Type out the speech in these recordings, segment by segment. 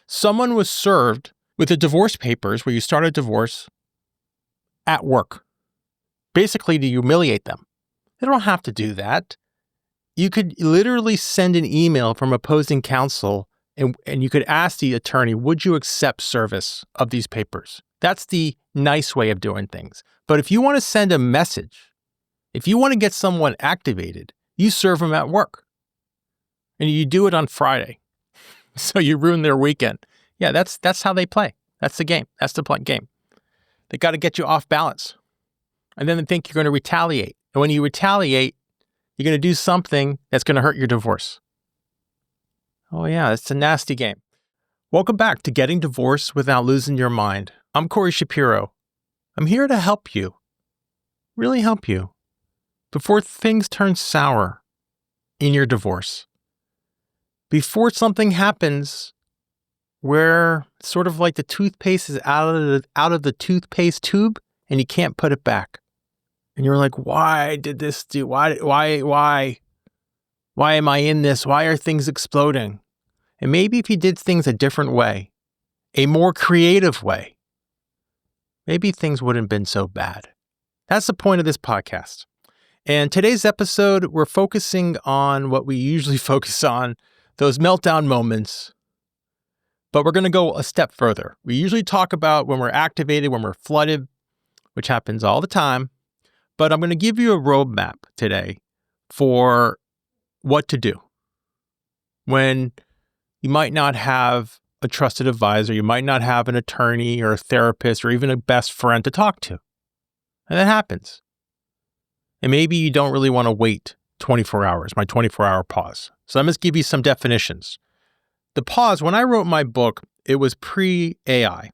Someone was served with the divorce papers where you start a divorce at work, basically to humiliate them. They don't have to do that. You could literally send an email from opposing counsel and you could ask the attorney, would you accept service of these papers? That's the nice way of doing things. But if you want to send a message, if you want to get someone activated, you serve them at work. And you do it on Friday. So you ruin their weekend. Yeah, that's how they play. That's the game. That's the game. They got to get you off balance. And then they think you're going to retaliate. And when you retaliate, you're going to do something that's going to hurt your divorce. Oh yeah, it's a nasty game. Welcome back to Getting Divorced Without Losing Your Mind. I'm Corey Shapiro. I'm here to help you. Really help you. Before things turn sour in your divorce. Before something happens where sort of like the toothpaste is out of the toothpaste tube and you can't put it back. And you're like, why did this do? Why am I in this? Why are things exploding? And maybe if you did things a different way, a more creative way, maybe things wouldn't have been so bad. That's the point of this podcast. And today's episode, we're focusing on what we usually focus on, those meltdown moments. But we're going to go a step further. We usually talk about when we're activated, when we're flooded, which happens all the time. But I'm going to give you a roadmap today for what to do when you might not have a trusted advisor, you might not have an attorney or a therapist or even a best friend to talk to. And that happens. And maybe you don't really want to wait 24 hours, my 24-hour pause. So I'm going to give you some definitions. The pause, when I wrote my book, it was pre-AI.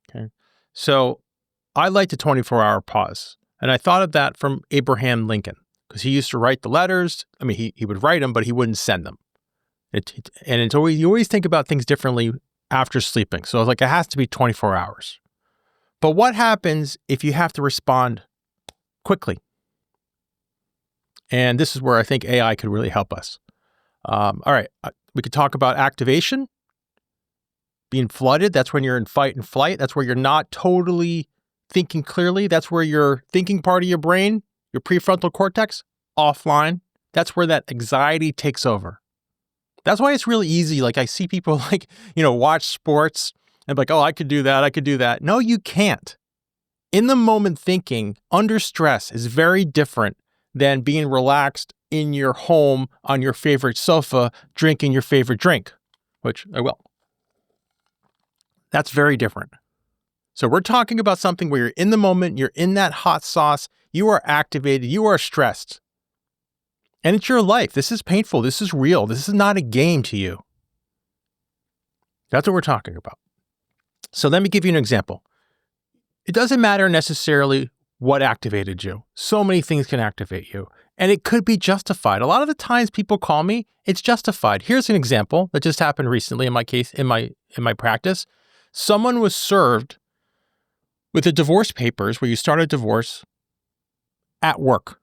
Okay? So I liked the 24-hour pause. And I thought of that from Abraham Lincoln, because he used to write the letters. I mean, he would write them, but he wouldn't send them. You always think about things differently after sleeping. So I was like, it has to be 24 hours. But what happens if you have to respond quickly? And this is where I think AI could really help us. All right, we could talk about activation, being flooded. That's when you're in fight and flight. That's where you're not totally thinking clearly. That's where your thinking part of your brain, your prefrontal cortex, offline. That's where that anxiety takes over. That's why it's really easy. Like I see people watch sports and be like, oh, I could do that. I could do that. No, you can't. In the moment thinking under stress is very different than being relaxed in your home on your favorite sofa, drinking your favorite drink, which I will. That's very different. So we're talking about something where you're in the moment, you're in that hot sauce, you are activated, you are stressed. And it's your life. This is painful. This is real. This is not a game to you. That's what we're talking about. So let me give you an example. It doesn't matter necessarily what activated you. So many things can activate you. And it could be justified. A lot of the times people call me, it's justified. Here's an example that just happened recently in my case, in my practice. Someone was served with the divorce papers where you start a divorce at work,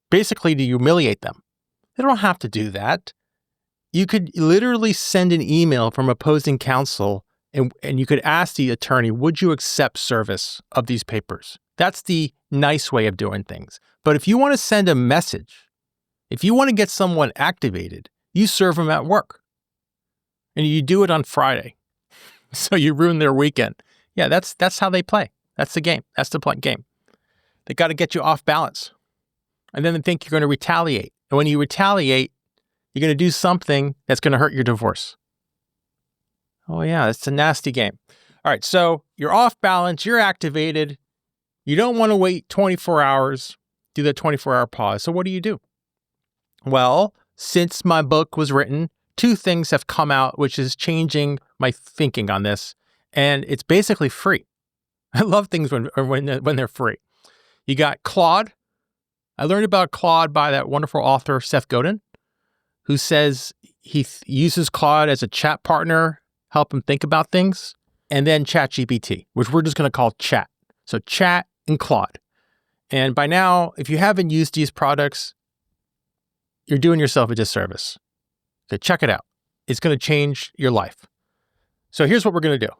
basically to humiliate them. They don't have to do that. You could literally send an email from opposing counsel and you could ask the attorney, would you accept service of these papers? That's the nice way of doing things. But if you want to send a message, if you want to get someone activated, you serve them at work. And you do it on Friday. So you ruin their weekend. Yeah, that's how they play. That's the game. That's the game. They got to get you off balance. And then they think you're going to retaliate. And when you retaliate, you're going to do something that's going to hurt your divorce. Oh yeah, it's a nasty game. All right, so you're off balance, you're activated. You don't want to wait 24 hours, do that 24-hour pause. So what do you do? Well, since my book was written, two things have come out, which is changing my thinking on this. And it's basically free. I love things when they're free. You got Claude. I learned about Claude by that wonderful author, Seth Godin, who says he uses Claude as a chat partner, help him think about things. And then ChatGPT, which we're just going to call Chat. So Chat and Claude. And by now, if you haven't used these products, you're doing yourself a disservice. So check it out. It's going to change your life. So here's what we're going to do.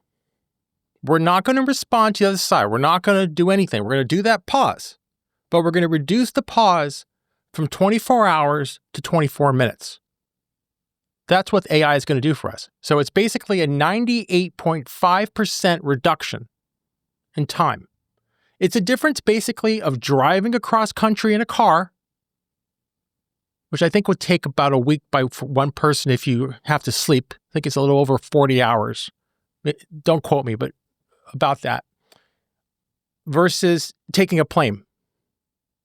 We're not going to respond to the other side. We're not going to do anything. We're going to do that pause, but we're going to reduce the pause from 24 hours to 24 minutes. That's what AI is going to do for us. So it's basically a 98.5% reduction in time. It's a difference basically of driving across country in a car, which I think would take about a week by one person if you have to sleep. I think it's a little over 40 hours. Don't quote me, but about that. Versus taking a plane,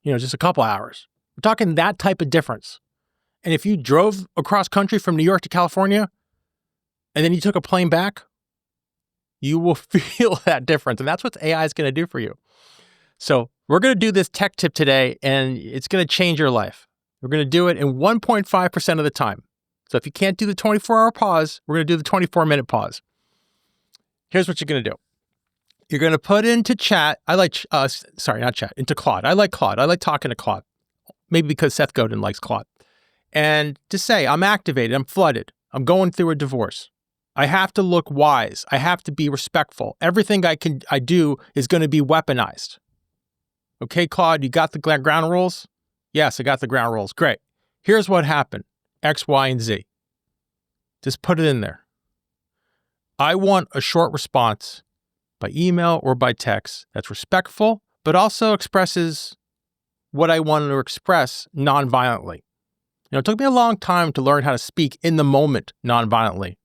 just a couple hours. We're talking that type of difference. And if you drove across country from New York to California, and then you took a plane back, you will feel that difference. And that's what AI is going to do for you. So we're going to do this tech tip today, and it's going to change your life. We're going to do it in 1.5% of the time. So if you can't do the 24-hour pause, we're going to do the 24-minute pause. Here's what you're going to do. You're going to put into chat, into Claude. I like Claude. I like talking to Claude. Maybe because Seth Godin likes Claude. And to say, I'm activated, I'm flooded, I'm going through a divorce. I have to look wise. I have to be respectful. Everything I do is going to be weaponized. Okay, Claude, you got the ground rules? Yes, I got the ground rules. Great. Here's what happened. X, Y, and Z. Just put it in there. I want a short response by email or by text that's respectful, but also expresses what I want to express nonviolently. It took me a long time to learn how to speak in the moment nonviolently.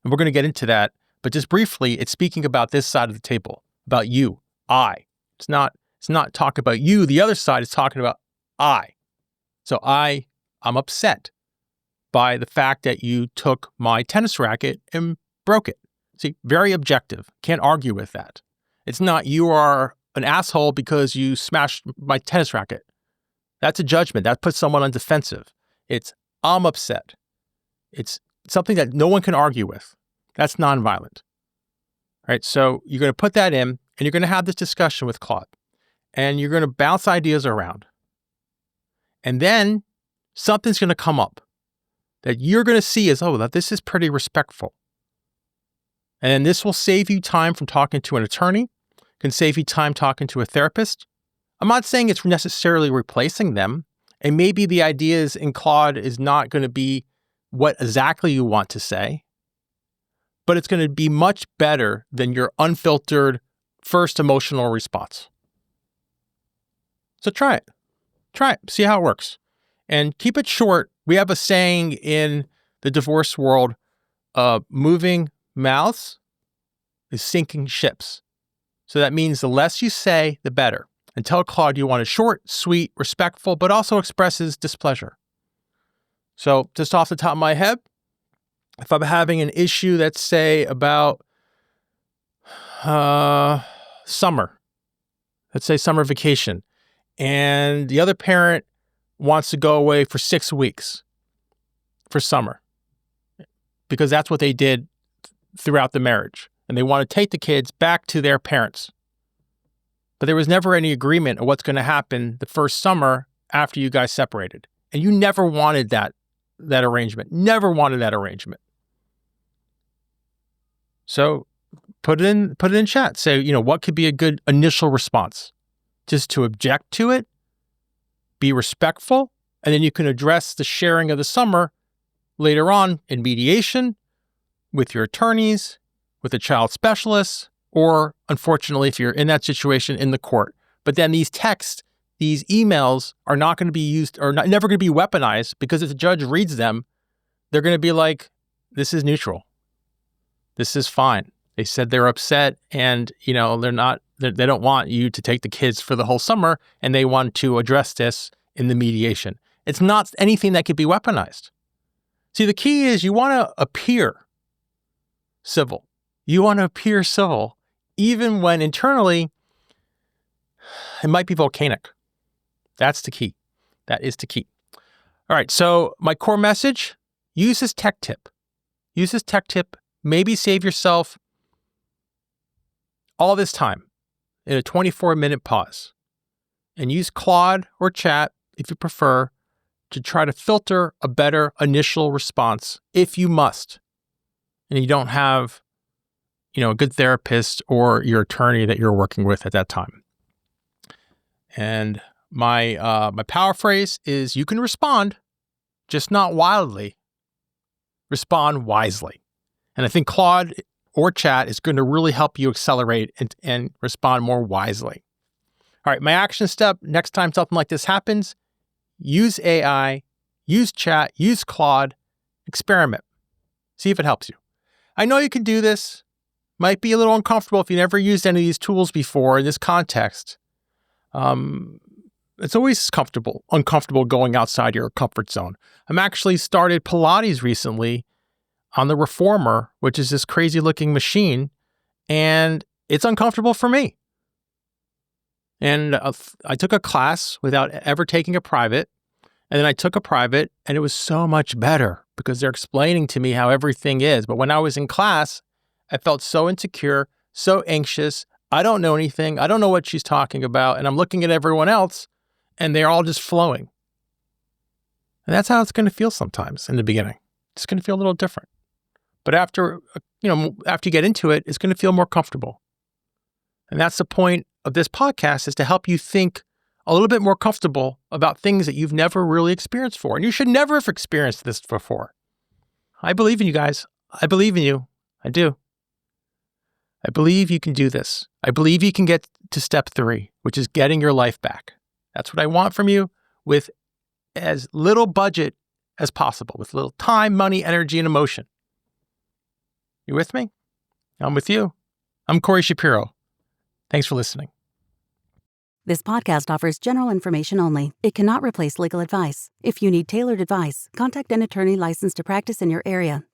And we're going to get into that. But just briefly, it's speaking about this side of the table, about you, I. It's not talking about you. The other side is talking about I. So I'm upset by the fact that you took my tennis racket and broke it. See, very objective. Can't argue with that. It's not you are an asshole because you smashed my tennis racket. That's a judgment. That puts someone on defensive. It's I'm upset. It's something that no one can argue with. That's nonviolent. All right, so you're going to put that in, and you're going to have this discussion with Claude, and you're going to bounce ideas around. And then something's going to come up that you're going to see as, that this is pretty respectful. And this will save you time from talking to an attorney, can save you time talking to a therapist. I'm not saying it's necessarily replacing them. And maybe the ideas in Claude is not going to be what exactly you want to say, but it's going to be much better than your unfiltered first emotional response. So try it. See how it works. And keep it short. We have a saying in the divorce world, moving mouths is sinking ships. So that means the less you say, the better. And tell Claude you want it short, sweet, respectful, but also expresses displeasure. So just off the top of my head, if I'm having an issue, let's say about summer, let's say summer vacation, and the other parent wants to go away for 6 weeks for summer because that's what they did throughout the marriage. And they want to take the kids back to their parents. But there was never any agreement on what's going to happen the first summer after you guys separated. And you never wanted that arrangement. Never wanted that arrangement. So put it in chat. Say, what could be a good initial response? Just to object to it, be respectful, and then you can address the sharing of the summer later on in mediation with your attorneys, with a child specialist, or unfortunately, if you're in that situation, in the court. But then these texts, these emails are not going to be used or never going to be weaponized because if the judge reads them, they're going to be like, this is neutral. This is fine. They said they're upset and, they don't want you to take the kids for the whole summer and they want to address this in the mediation. It's not anything that could be weaponized. See, the key is you want to appear civil. You want to appear civil even when internally it might be volcanic. That's the key. That is the key. All right, so my core message, use this tech tip. Use this tech tip. Maybe save yourself all this time in a 24-minute pause. And use Claude or chat, if you prefer, to try to filter a better initial response if you must. And you don't have a good therapist or your attorney that you're working with at that time. And my power phrase is you can respond, just not wildly. Respond wisely. And I think Claude or Chat is going to really help you accelerate and respond more wisely. All right, my action step, next time something like this happens, use AI, use Chat, use Claude, experiment. See if it helps you. I know you can do this. Might be a little uncomfortable if you never used any of these tools before in this context. It's always uncomfortable going outside your comfort zone. I'm actually started Pilates recently on the Reformer, which is this crazy looking machine, and it's uncomfortable for me. And I took a class without ever taking a private, and then I took a private, and it was so much better because they're explaining to me how everything is. But when I was in class, I felt so insecure, so anxious. I don't know anything. I don't know what she's talking about. And I'm looking at everyone else, and they're all just flowing. And that's how it's going to feel sometimes in the beginning. It's going to feel a little different. But after you get into it, it's going to feel more comfortable. And that's the point of this podcast, is to help you think a little bit more comfortable about things that you've never really experienced before. And you should never have experienced this before. I believe in you guys. I believe in you. I do. I believe you can do this. I believe you can get to step 3, which is getting your life back. That's what I want from you, with as little budget as possible, with little time, money, energy, and emotion. You with me? I'm with you. I'm Corey Shapiro. Thanks for listening. This podcast offers general information only. It cannot replace legal advice. If you need tailored advice, contact an attorney licensed to practice in your area.